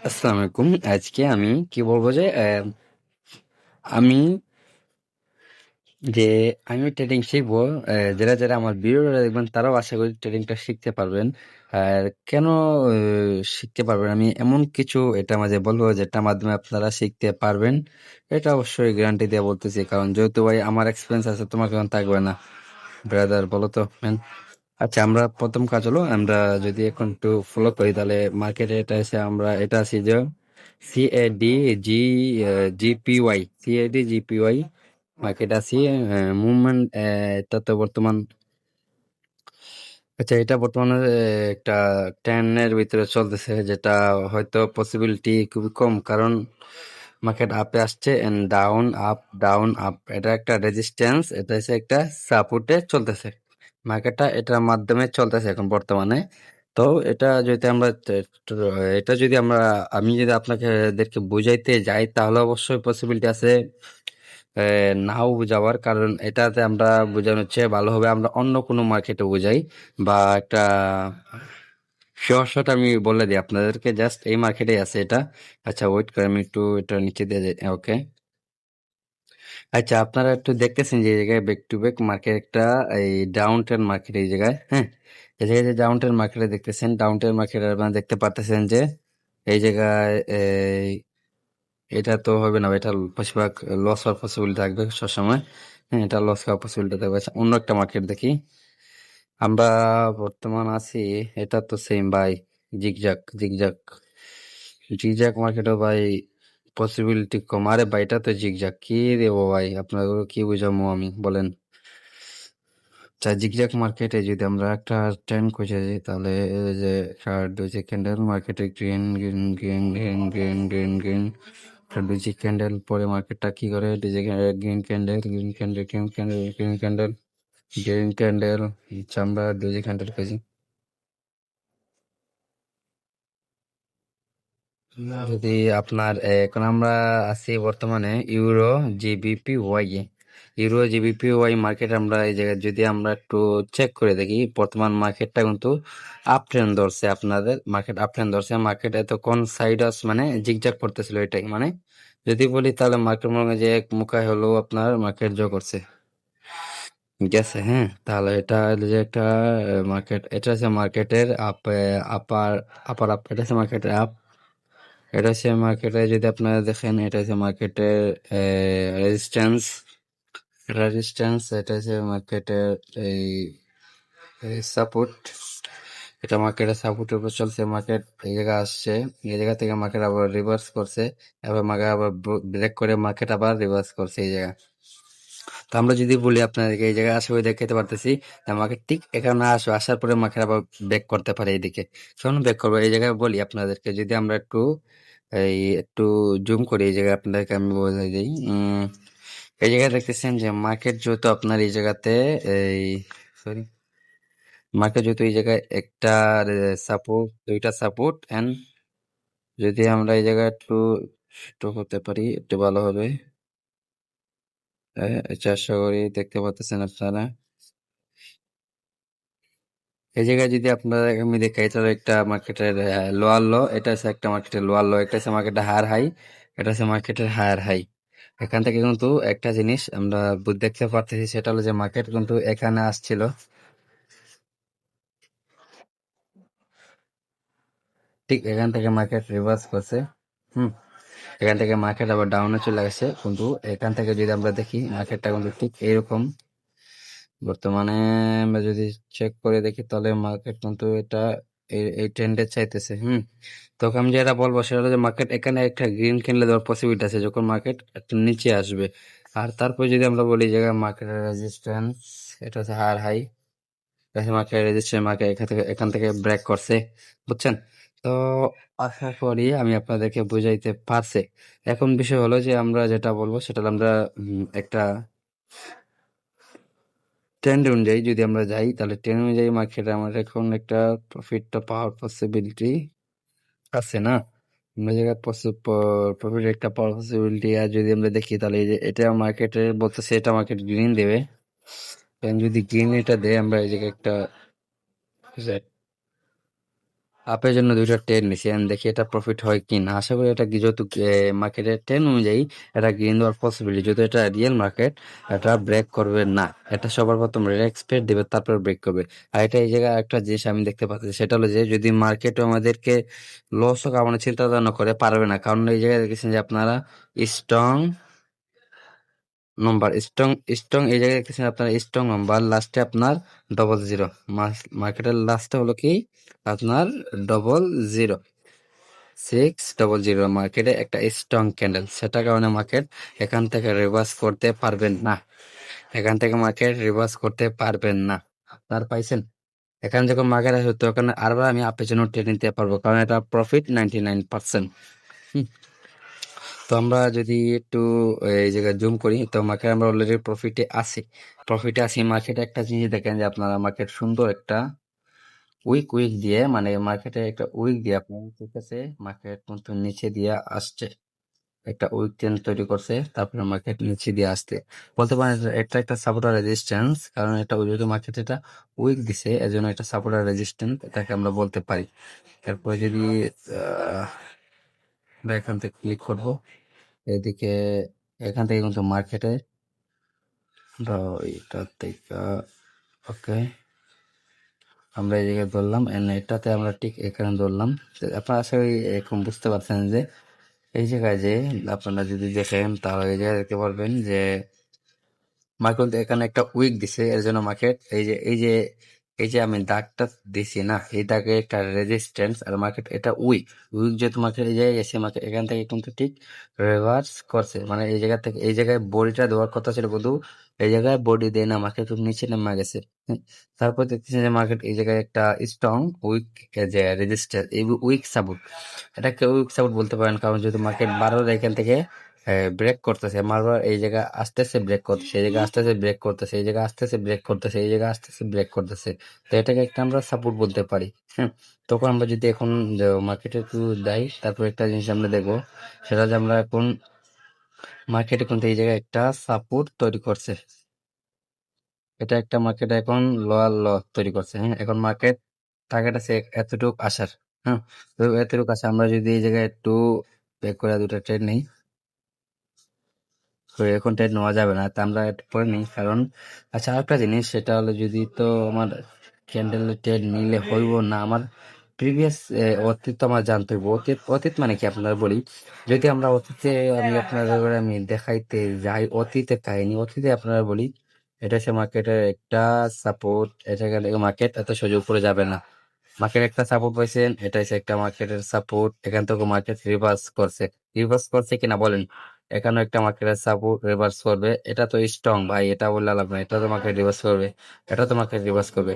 আসসালামু আলাইকুম। আজকে আমি কি বলবো যে আমি যে আমি ট্রেডিং শিখবো। যারা যারা আমার ভিডিওটা দেখবেন তারাও আশা করি ট্রেডিংটা শিখতে পারবেন। আর কেন শিখতে পারবেন, আমি এমন কিছু এটা মাঝে বলবো যেটার মাধ্যমে আপনারা শিখতে পারবেন। এটা অবশ্যই গ্যারান্টি দিয়ে বলতেছি, কারণ যেহেতু ভাই আমার এক্সপিরিয়েন্স আছে, তোমার কেমন থাকবে না ব্রাদার, বলো তো ম্যান। আচ্ছা, আমরা প্রথম কাজ হলো আমরা যদি এখন একটু ফলো করি, তাহলে মার্কেটে এটা এসে আমরা এটা আছি যে CAD JPY, CAD JPY market আছি। মুভমেন্ট এটা তো বর্তমান, আচ্ছা এটা বর্তমানে একটা 10-এর ভিতরে চলতেছে, যেটা হয়তো পসিবিলিটি খুবই কম, কারণ মার্কেট আপে আসছে and down up down up, এটা একটা রেজিস্ট্যান্স, এটা হচ্ছে একটা সাপোর্টে চলতেছে। মার্কেটটা এটার মাধ্যমে চলতেছে এখন বর্তমানে। তো এটা যদি আমরা এটা যদি আমরা আমি যদি আপনাকে এদেরকে বুঝাইতে যাই, তাহলে অবশ্যই পসিবিলিটি আছে নাও বুঝাবার, কারণ এটাতে আমরা বোঝানোর চেয়ে ভালো হবে আমরা অন্য কোনো মার্কেটে বুঝাই, বা একটা শিওর শট আমি বলে দিই আপনাদেরকে, জাস্ট এই মার্কেটে আছে এটা। আচ্ছা ওয়েট করে আমি একটু এটা নিচে দিয়ে যাই, ওকে। আচ্ছা, আপনারা একটু দেখতেছেন যে এই জায়গায় ব্যাক টু ব্যাক মার্কেট একটা এই ডাউন ট্রেন্ড মার্কেট, এই জায়গায়, হ্যাঁ, এই জায়গায় যে ডাউন ট্রেন্ড মার্কেটে দেখতেছেন, ডাউন ট্রেন্ড মার্কেট আপনারা দেখতে পারতেছেন যে এই জায়গায় এটা তো হবে না, এটা বেশিরভাগ লস হওয়ার পসিবিলিটি থাকবে সবসময়। হ্যাঁ, এটা লস হওয়ার পসিবিলিটি থাকবে। আচ্ছা, অন্য একটা মার্কেট দেখি আমরা বর্তমান আছি। এটা তো সেম ভাই, জিগজাক জিগজাক জিগজাক মার্কেটও ভাই পসিবিলিটি কম। আরে ভাই, এটা তো জিগজাক, কি দেবো ভাই আপনাদের, কি বুঝাবো আমি বলেন। আচ্ছা, জিগজাক মার্কেটে যদি আমরা একটা ট্রেন্ড খুঁজে যাই, তাহলে এই যে দুইটি ক্যান্ডেল মার্কেটে green green green green green green green, দুইটি ক্যান্ডেল পরে মার্কেটটা কি করে, green candle green candle green candle green candle green candle. আচ্ছা, আমরা দুইটি ক্যান্ডেল খুঁজি। যদি আপনার এখন আমরা আছি বর্তমানে euro GBP Y A. Euro GBP Y market আমরা এই জায়গায় যদি আমরা একটু চেক করে দেখি, বর্তমান মার্কেটটা কিন্তু আপ ট্রেন্ড ধরছে, আপনাদের মার্কেট আপ ট্রেন্ড ধরছে। মার্কেট এত কোন সাইড মানে জিগজাগ করতেছিল, এটাই মানে যদি বলি তাহলে মার্কেট মনে হয় যে এক মুখায় হলেও আপনার মার্কেট জয় করছে গেছে। হ্যাঁ, তাহলে এটা হলো যে একটা মার্কেট, এটা হচ্ছে মার্কেটের আপ, আপার আপার আপ, এটা হচ্ছে মার্কেটের আপ। এটা হচ্ছে মার্কেটে যদি আপনারা দেখেন, এটা হচ্ছে মার্কেটের রেজিস্ট্যান্স, রেজিস্ট্যান্স, এটা হচ্ছে মার্কেটের এই সাপোর্ট। এটা মার্কেটের সাপোর্টের উপর চলছে, মার্কেট এই জায়গা আসছে, এই জায়গা থেকে মার্কেট আবার রিভার্স করছে, এবার মার্কেট আবার ব্রেক করে মার্কেট আবার রিভার্স করছে এই জায়গা। তো আমরা যদি বলি আপনাদেরকে এই জায়গায় আসলে দেখাতে পারতেছি, আমাকে ঠিক এখানে আসার পরে মাকে আবার ব্যাক করতে পারে এইদিকে। কেন ব্যাক করবো এই জায়গায় বলি আপনাদেরকে, যদি আমরা একটু একটু জুম করি এই জায়গায় আপনাদেরকে আমি বোঝাই দিই। এই জায়গায় দেখতেছেন যে মার্কেট যেহেতু আপনার এই জায়গাতে এই সরি, মার্কেট যেহেতু এই জায়গায় একটা সাপোর্ট, দুইটা সাপোর্ট এন্ড, যদি আমরা এই জায়গায় একটু স্টপ হতে পারি একটু ভালো হবে। চেষ্টা করি, দেখতে পাচ্ছেন আপনারা এই জায়গায় যদি আপনারা আমি দেখাই, তাহলে একটা মার্কেটের লোয়ার লো, এটা হচ্ছে একটা মার্কেটের লোয়ার লো, এটা হচ্ছে মার্কেটের হায়ার হাই, এটা হচ্ছে মার্কেটের হায়ার হাই। এখান থেকে কিন্তু একটা জিনিস আমরা দেখতে পারতেছি, সেটা হলো যে মার্কেট কিন্তু এখানে আসছিল, ঠিক এখান থেকে মার্কেট রিভার্স করছে। হুম, এখান থেকে মার্কেট আবার ডাউনে চলে গেছে, কিন্তু এখান থেকে যদি আমরা দেখি মার্কেটটা কিন্তু ঠিক এইরকম বর্তমানে আমরা যদি চেক করে দেখি, তাহলে মার্কেট কিন্তু এটা এই ট্রেন্ডে চাইতেছে। তখন আমি যেটা বলবো সেটা হলো যে মার্কেট এখানে একটা গ্রিন ক্যান্ডেল দেওয়ার পসিবিলিটি আছে, যখন মার্কেট একটু নিচে আসবে। আর তারপর যদি আমরা বলি এই জায়গায় মার্কেটের রেজিস্ট্যান্স, এটা হচ্ছে higher high, market resistance, market এখান থেকে ব্রেক করছে, বুঝছেন। তো আশা করি আমি আপনাদেরকে বুঝাইতে পারছি। এখন বিষয় হলো যে আমরা যেটা বলবো সেটা হলো আমরা একটা ট্রেন্ড অনুযায়ী যদি আমরা যাই, তাহলে ট্রেন্ড অনুযায়ী মার্কেটে আমার এখন একটা প্রফিটটা পাওয়ার পসিবিলিটি আছে না। আমরা জায়গায় প্রফিট একটা পাওয়ার পসিবিলিটি, আর যদি আমরা দেখি তাহলে এই যে এটা মার্কেটে বলতেছে, এটা মার্কেট গ্রিন দেবে, কারণ যদি গ্রিন এটা দেয় আমরা এই জায়গায় একটা আপের জন্য দুইটা ট্রেন নিছি and দেখি এটা প্রফিট হয় কি না। আশা করি এটা কি, যেহেতু মার্কেটের ট্রেন অনুযায়ী এটা গেইন দেওয়ার পসিবিলিটি, যেহেতু এটা রিয়েল মার্কেট, এটা ব্রেক করবে না। এটা সবার প্রথম এক্সপেক্ট দিবে, তারপর ব্রেক করবে। আর এটা এই জায়গায় একটা জিনিস আমি দেখতে পাচ্ছি, সেটা হলো যে যদি মার্কেটও আমাদেরকে লসও কামানোর চিন্তা ভাবনা করে, পারবে না। কারণ এই জায়গায় দেখেছেন যে আপনারা স্ট্রং নম্বর, স্ট্রং স্ট্রং এই জায়গায় দেখতেছেন আপনার স্ট্রং নম্বর, লাস্টে আপনার ডবল জিরো। মার্কেটের লাস্টে হলো কি আপনার ডবল জিরো, 600 মার্কেটে একটা স্ট্রং ক্যান্ডেল, সেটা কারণে মার্কেট এখান থেকে রিভার্স করতে পারবেন না। এখান থেকে মার্কেট রিভার্স করতে পারবেন না। আপনার পাইছেন? এখানে যখন মার্কেট আসবে তখন আরবার আমি আপের জন্য ট্রেড নিতে পারবো, কারণ এটা প্রফিট 99%। তো আমরা যদি একটু এই জায়গায় জুম করি, তো মার্কেট আমরা অলরেডি প্রফিটে আছি। মার্কেটে একটা জিনিস দেখেন যে আপনারা মার্কেট সুন্দর একটা উইক দিয়ে, মানে মার্কেটে একটা উইক দিয়ে আপনার ঠিক আছে, মার্কেট কিন্তু নিচে দিয়ে আসছে, একটা উইক ট্রেন্ড তৈরি করছে, তারপরে মার্কেট নিচে দিয়ে আসতে বলতে পারেন এটা একটা সাপোর্টার রেজিস্ট্যান্স। কারণ এটা যেহেতু মার্কেট এটা উইক দিছে, এজন্য এটা সাপোর্টার রেজিস্ট্যান্স এটাকে আমরা বলতে পারি। তারপরে যদি আমরা এখান থেকে ক্লিক করব এদিকে, এখান থেকে কিন্তু মার্কেটে আমরা এটা থেকে ওকে, আমরা এই জায়গায় ধরলাম এটাতে আমরা ঠিক এখানে ধরলাম। আপনারা আশা করি এরকম বুঝতে পারছেন যে এই জায়গায় যে আপনারা যদি দেখেন, তাহলে এই জায়গায় দেখতে পারবেন যে মার্কেট এখানে একটা উইক দিছে, এর জন্য মার্কেট এই যে আমি দাগটা দিছি না, এই দাগে একটা রেজিস্ট্যান্স, আর মার্কেট এটা উইক যেহেতু মার্কেট এই জায়গায় এসে মার্কেট এখান থেকে কিন্তু ঠিক রিভার্স করছে, মানে এই জায়গা থেকে এই জায়গায় বডিটা দেওয়ার কথা ছিল, কিন্তু এই জায়গায় বডি দেয় না, মার্কেট খুব নিচে নেমে গেছে। তারপর দেখতেছি যে মার্কেট এই জায়গায় একটা স্ট্রং উইক যে রেজিস্ট্যান্স, এই উইক সাপোর্ট, এটাকে উইক সাপোর্ট বলতে পারেন। কারণ যেহেতু মার্কেট বারবার এখান থেকে ব্রেক করতেছে, বারবার এই জায়গায় আসতেছে ব্রেক করতেছে, এই জায়গায় আসতেছে ব্রেক করতেছে, এই জায়গায় আসতেছে ব্রেক করতেছে, এই জায়গায় আসতেছে ব্রেক করতেছে। তো এটাকে একটা আমরা সাপোর্ট বলতে পারি। হ্যাঁ, তখন আমরা যদি এখন মার্কেটে একটু যাই, তারপর একটা জিনিস আমরা দেখবো, সেটা যে আমরা এখন মার্কেটে কিন্তু এই জায়গায় একটা সাপোর্ট তৈরি করছে, এটা একটা মার্কেট এখন লোয়ার ল তৈরি করছে। হ্যাঁ, এখন মার্কেট টার্গেট আছে এতটুক আসার। হ্যাঁ, তো এতটুক আসে, আমরা যদি এই জায়গায় একটু ব্রেক করে দুটো ট্রেড নেই, তো এখন ট্রেড নেওয়া যাবে না, তা আমরা একটু পরে নিই। কারণ আচ্ছা, আরেকটা জিনিস, সেটা হলো যদি তো আমার ক্যান্ডেল ট্রেড নিলে হইব না, আমার প্রিভিয়াস অতীত তো আমার জানতে হইব। অতীত মানে কি আপনার বলি, যদি আমরা অতীতে আমি দেখাইতে যাই অতীতের কাহিনী, অতীতে আপনারা বলি, এটা হচ্ছে মার্কেটের একটা সাপোর্ট, এটা মার্কেট এত সোজা উপরে যাবে না। মার্কেট একটা সাপোর্ট পাইছেন, এটা হচ্ছে একটা মার্কেটের সাপোর্ট, এখান থেকে মার্কেট রিভার্স করছে কিনা বলেন। এখানেও একটা মার্কেটের সাপোর্ট রিভার্স করবে, এটা তো স্ট্রং ভাই, এটা বললে লাভ নাই, এটা তো মার্কেট রিভার্স করবে, এটা তো মার্কেট রিভার্স করবে।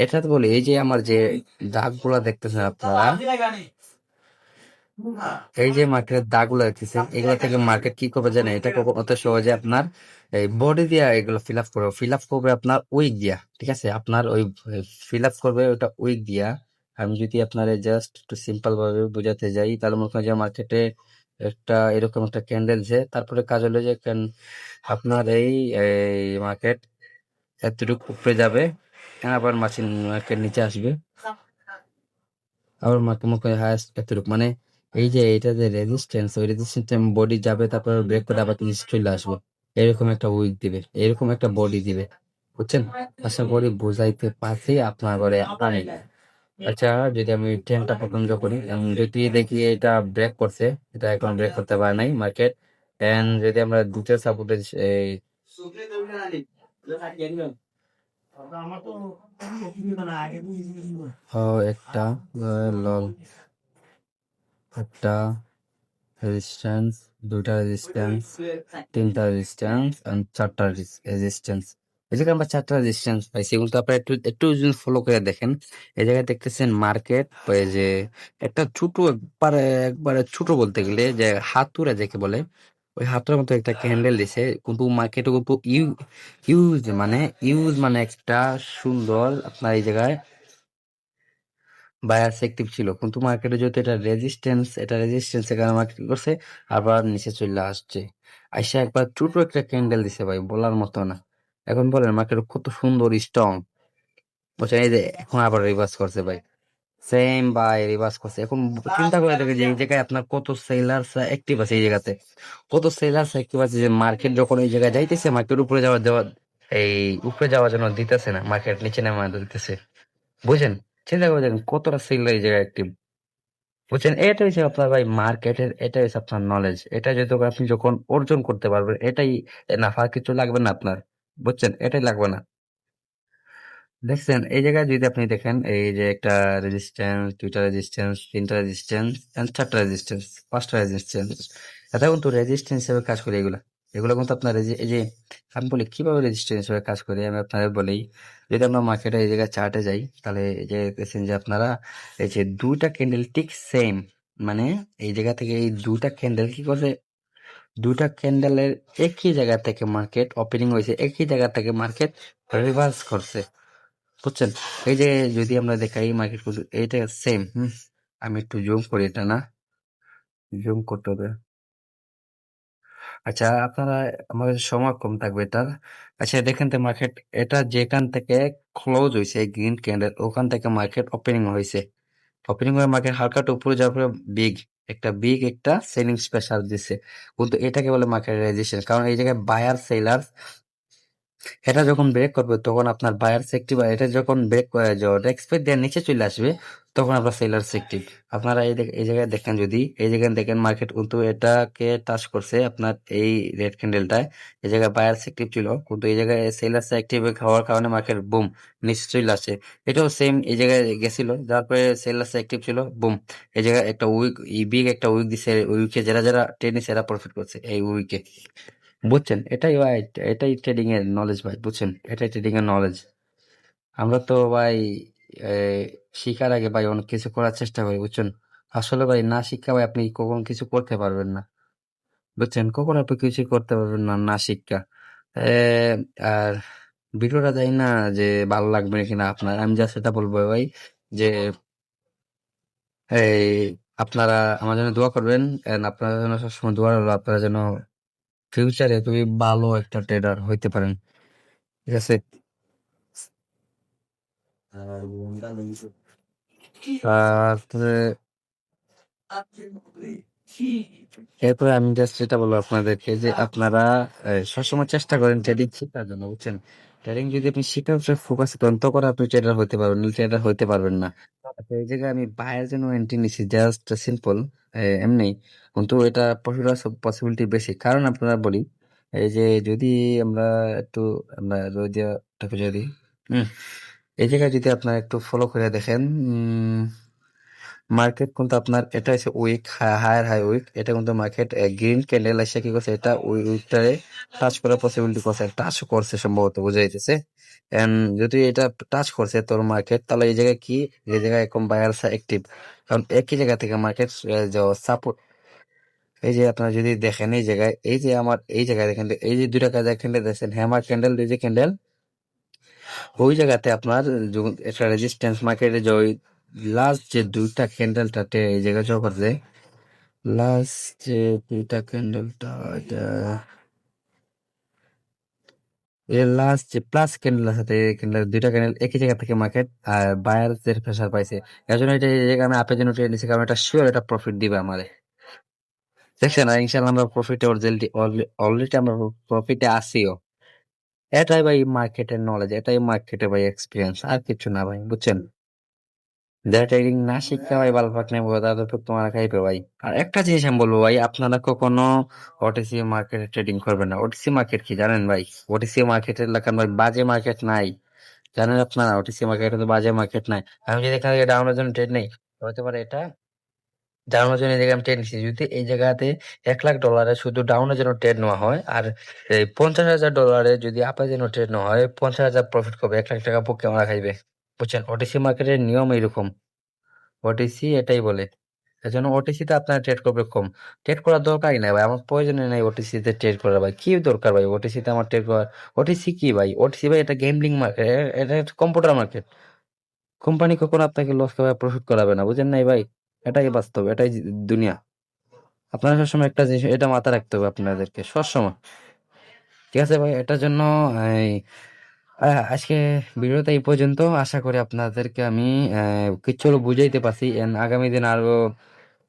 এটা তো বলি, এই যে আমার যে দাগগুলা দেখতেছেন আপনারা, এই যে মার্কেটের দাগগুলো দেখতেছেন, এগুলো থেকে মার্কেট কি করবে জানেন, এটা অত সহজে আপনার এই বডি দিয়া এগুলো ফিল আপ করবে আপনার উইক দিয়া, ঠিক আছে, আপনার ওই ফিল আপ করবে ওটা উইক দিয়া। আমি যদি আপনার জাস্ট একটু সিম্পল ভাবে বোঝাতে যাই, তাহলে মনে করেন যে মার্কেটে একটা এরকম একটা ক্যান্ডেল যে, তারপরে কাজ হলো যে আপনার এই মার্কেট এতটুকু উপরে যাবে, আবার মার্কেট নিচে আসবে, আবার মুখে হায়েস্ট এতটুকু, মানে এই যে এটা যে রেজিস্ট্যান্স, ওই রেজিস্ট্যান্স বডি যাবে, তারপর ব্রেক করে আবার নিচে চলে আসবে, এরকম একটা উইক দিবে, এরকম একটা বডি দিবে, বুঝছেন? আশা করি বুঝাইতে পারছি আপনার ঘরে আনি। আচ্ছা, যদি আমি ট্রেনটা পছন্দ করি, যদি দেখি এটা ব্রেক করছে, এটা এখন ব্রেক করতে পারে নাই মার্কেট, এন্ড যদি আমরা দুটো সাপোর্টের এই একটা লল, একটা রেজিস্ট্যান্স, দুইটা রেজিস্ট্যান্স, তিনটা রেজিস্ট্যান্স, চারটা রেজিস্ট্যান্স। এই জায়গায় আমরা চারটা রেজিস্ট্যান্স পাইছি, কিন্তু আপনারা একটু একটু যদি ফলো করে দেখেন, এই জায়গায় দেখতেছেন মার্কেট যে একটা ছোট, একবারে একবারে ছোট বলতে গেলে যে হাতুড়ে যাকে বলে, ওই হাতুড়ের মতো একটা ক্যান্ডেল দিছে, কিন্তু মার্কেটে কিন্তু ইউজ মানে একটা সুন্দর আপনার এই জায়গায় বায়ার্স অ্যাক্টিভ ছিল, কিন্তু মার্কেটে যেহেতু এটা রেজিস্ট্যান্স এর কারণে মার্কেট কি করছে, আবার নিচে চলে আসছে, আইসা একবার ছোট একটা ক্যান্ডেল দিছে ভাই, বলার মতো না। এখন বলেন মার্কেট কত সুন্দর স্ট্রং, বুঝছেন? এই যে এখন আবার রিভার্স করছে ভাই, সেম বাই রিভার্স করছে। এখন চিন্তা করে দেখে যে এই জায়গায় আপনার কত সেলার্স অ্যাক্টিভ আছে, এই জায়গাতে কত সেলার্স অ্যাক্টিভ আছে, যে মার্কেট যখন এই জায়গায় যাইতেছে, মার্কেট উপরে যাওয়া দেওয়া, এই উপরে যাওয়ার জন্য দিতেছে না, মার্কেট নিচে নামা দিতেছে। বুঝেন? চিন্তা করে দেখেন কতটা সেলার এই জায়গায় অ্যাক্টিভ। বুঝছেন? এটা হচ্ছে আপনার ভাই মার্কেটের, এটা হচ্ছে আপনার নলেজ। এটা যদি আপনি যখন অর্জন করতে পারবেন, এটাই না, আর কিছু লাগবে না আপনার। বুঝছেন? এটাই লাগবে না। দেখছেন এই জায়গায় যদি আপনি দেখেন, এই যে একটা রেজিস্ট্যান্স, দুইটা রেজিস্ট্যান্স, তিনটা রেজিস্ট্যান্স, চারটা রেজিস্ট্যান্স, পাঁচটা রেজিস্ট্যান্স, এটা কিন্তু রেজিস্ট্যান্স হিসেবে কাজ করে এগুলা। এগুলো কিন্তু আপনার এই যে আমি বলি কিভাবে রেজিস্ট্যান্স হিসেবে কাজ করে, আমি আপনাদের বলি। যদি আমরা মার্কেটে এই জায়গায় চার্টে যাই, তাহলে এই যে দেখছেন যে আপনারা এই যে দুইটা ক্যান্ডেল ঠিক সেম, মানে এই জায়গা থেকে এই দুইটা ক্যান্ডেল কি করছে, দুইটা ক্যান্ডেলের একই জায়গা থেকে মার্কেট ওপেনিং হয়েছে, একই জায়গা থেকে মার্কেট রিভার্স করছে। বুঝছেন? এই যে যদি আমরা দেখাই মার্কেট এইটা সেম। আমি একটু জুম করি, এটা না, জুম করতে হবে। আচ্ছা আপনারা, আমাদের সময় কম থাকবে এটার। আচ্ছা দেখেন তো মার্কেট, এটা যেখান থেকে ক্লোজ হয়েছে গ্রিন ক্যান্ডেল, ওখান থেকে মার্কেট ওপেনিং হয়েছে। ওপেনিং হয়ে মার্কেট হালকা একটু উপরে যাওয়ার পরে বিগ একটা সেলিং প্রেসার দিচ্ছে। কিন্তু এটাকে বলে মার্কেট রেজিস্ট্যান্স, কারণ এই জায়গায় বায়ার সেলার, এটা যখন ব্রেক করবে তখন আপনার বায়ার সেক্টিভ, এটা যখন ব্রেক করে এক্সপেক্ট দেওয়ার নিচে চলে আসবে, তখন আপনার সেলার সেক্টিভ। আপনারা এই জায়গায় দেখেন, যদি এই জায়গায় দেখেন মার্কেট কিন্তু এটাকে টাচ করছে আপনার এই রেড ক্যান্ডেলটায়, এই জায়গায় বায়ার সেক্টিভ ছিল, কিন্তু এই জায়গায় সেলার সেক্টিভ হওয়ার কারণে মার্কেট বুম নিচে চলে আসে। এটাও সেম, এই জায়গায় গেছিল, যার পরে সেলার সেক্টিভ ছিল, বুম এই জায়গায় একটা উইক, বিগ একটা উইক দিছে, উইকে যারা যারা টেনিস এরা প্রফিট করছে এই উইকে। বুঝছেন? এটাই ভাই, এটাই ট্রেডিং এর নলেজ ভাই। বুঝছেন? এটাই ট্রেডিং এর নলেজ। আমরা তো ভাই এই, শিখার আগে ভাই অনেক কিছু করার চেষ্টা করি। বুঝছেন? আসলে ভাই না শিক্ষা ভাই আপনি কখন কিছু করতে পারবেন না। বুঝছেন? কখন আপনি কিছু করতে পারবেন না না শিক্ষা। এ, আর ভিডিওটা যাই না যে ভালো লাগবে কিনা আপনার, আমি জাস্ট এটা বলবো ভাই যে এই আপনারা আমার জন্য দোয়া করবেন, and আপনারা যেন সবসময় দোয়া রইলো, আপনারা যেন ফিউচারে খুবই ভালো একটা ট্রেডার হইতে পারেন। ঠিক আছে? তারপরে এরপরে আমি জাস্ট এটা বলবো আপনাদেরকে যে আপনারা সবসময় চেষ্টা করেন ট্রেডিং শেখার জন্য। বুঝছেন? ট্রেডিং যদি আপনি শেখার উপরে ফোকাস করেন, তখন আপনি ট্রেডার হতে পারবেন, ট্রেডার হতে পারবেন না। আচ্ছা, এই জায়গায় আমি বায়ের জন্য এন্ট্রি নিছি, জাস্ট সিম্পল এমনি। কিন্তু এটা পসিবিলিটি বেশি, কারণ আপনারা বলি এই যে যদি আমরা একটু, আমরা রোদিয়াটাকে যদি এই জায়গায় যদি আপনার একটু ফলো করে দেখেন, মার্কেট কিন্তু আপনার এটা হচ্ছে উইক, হায়ার হাই উইক, এটা কিন্তু মার্কেট গ্রিন ক্যান্ডেল এসে কি করছে, এটা উইকটারে টাচ করার পসিবিলিটি করছে, টাচ করছে সম্ভবত, বোঝা যাইতেছে। এন্ড যদি এটা টাচ করছে তোর মার্কেট, তাহলে এই জায়গায় কি, এই জায়গায় এখন বায়ার্স অ্যাক্টিভ, কারণ একই জায়গা থেকে মার্কেট সাপোর্ট। এই যে আপনারা যদি দেখেন এই জায়গায়, এই যে আমার এই জায়গায় দেখেন, এই যে দুইটা কাজ ক্যান্ডেল দেখছেন, হ্যামার ক্যান্ডেল, এই যে ক্যান্ডেল, ওই জায়গাতে আপনার একটা রেজিস্ট্যান্স মার্কেটে যে ওই লাস্ট যে দুইটা ক্যান্ডেলটাতে এই জায়গায় জব করছে, লাস্ট যে দুইটা ক্যান্ডেলটা, এটা এর লাস্ট যে প্লাস ক্যান্ডেলের সাথে ক্যান্ডেল, দুইটা ক্যান্ডেল একই জায়গা থেকে মার্কেট আর বায়ারদের প্রেসার পাইছে। এর জন্য এটা এই জায়গায় আমি আপের জন্য ট্রেড নিচ্ছি, কারণ এটা শিওর এটা প্রফিট দিবে আমারে। দেখছেন? আর ইনশাল্লাহ আমরা প্রফিটে অলরেডি আমরা প্রফিটে আসিও। এটাই ভাই মার্কেটের নলেজ, এটাই মার্কেটে ভাই এক্সপিরিয়েন্স, আর কিছু না ভাই। বুঝছেন? যারা ট্রেডিং না শিক্ষা ভাই ভালো পাক নেবো, তাদের তো তোমার খাইবে ভাই। আর একটা জিনিস আমি বলবো ভাই, আপনারা কখনো ওটিসি মার্কেটে ট্রেডিং করবেন না। ওটিসি মার্কেট কি জানেন ভাই? ওটিসি মার্কেটের এলাকার ভাই বাজে মার্কেট নাই। জানেন আপনারা ওটিসি মার্কেটে তো বাজে মার্কেট নাই। আমি যদি এখান থেকে ডাউনের জন্য ট্রেড নেই, হতে পারে এটা ডাউনের জন্য এই জায়গায় আমি ট্রেড নিচ্ছি, যদি এই জায়গাতে $1,00,000 শুধু ডাউনের জন্য ট্রেড নেওয়া হয়, আর এই $50,000 যদি আপের জন্য ট্রেড নেওয়া হয়, 50,000 প্রফিট করবে, $1,00,000 পক্ষে আমরা খাইবে। বুঝছেন? ওটিসি মার্কেটের নিয়ম এইরকম। ওটিসি এটাই বলে। এজন্য ওটিসিতে আপনার ট্রেড করবে কম। ট্রেড করার দরকারই নাই ভাই, আমার প্রয়োজনই নাই ওটিসিতে ট্রেড করার ভাই। কি দরকার ভাই ওটিসিতে আমার ট্রেড করার? ওটিসি কি ভাই? ওটিসি ভাই এটা গেমলিং মার্কেট, এটা একটা কম্পিউটার মার্কেট। কোম্পানি কখনো আপনাকে লস করে প্রফিট করাবে না, বুঝেন নাই ভাই? এটাই বাস্তব, এটাই দুনিয়া। আপনারা সবসময় একটা জিনিস এটা মাথায় রাখতে হবে আপনাদেরকে সবসময়। ঠিক আছে ভাই? এটার জন্য আজকে ভিডিওটা এই পর্যন্ত। আশা করি আপনাদেরকে আমি কিছু হলেও বুঝাইতে পারছি। এন্ড আগামী দিন আরো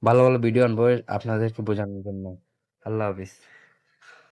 ভালো ভালো ভিডিও আনবো আপনাদেরকে বোঝানোর জন্য। আল্লাহ হাফিজ।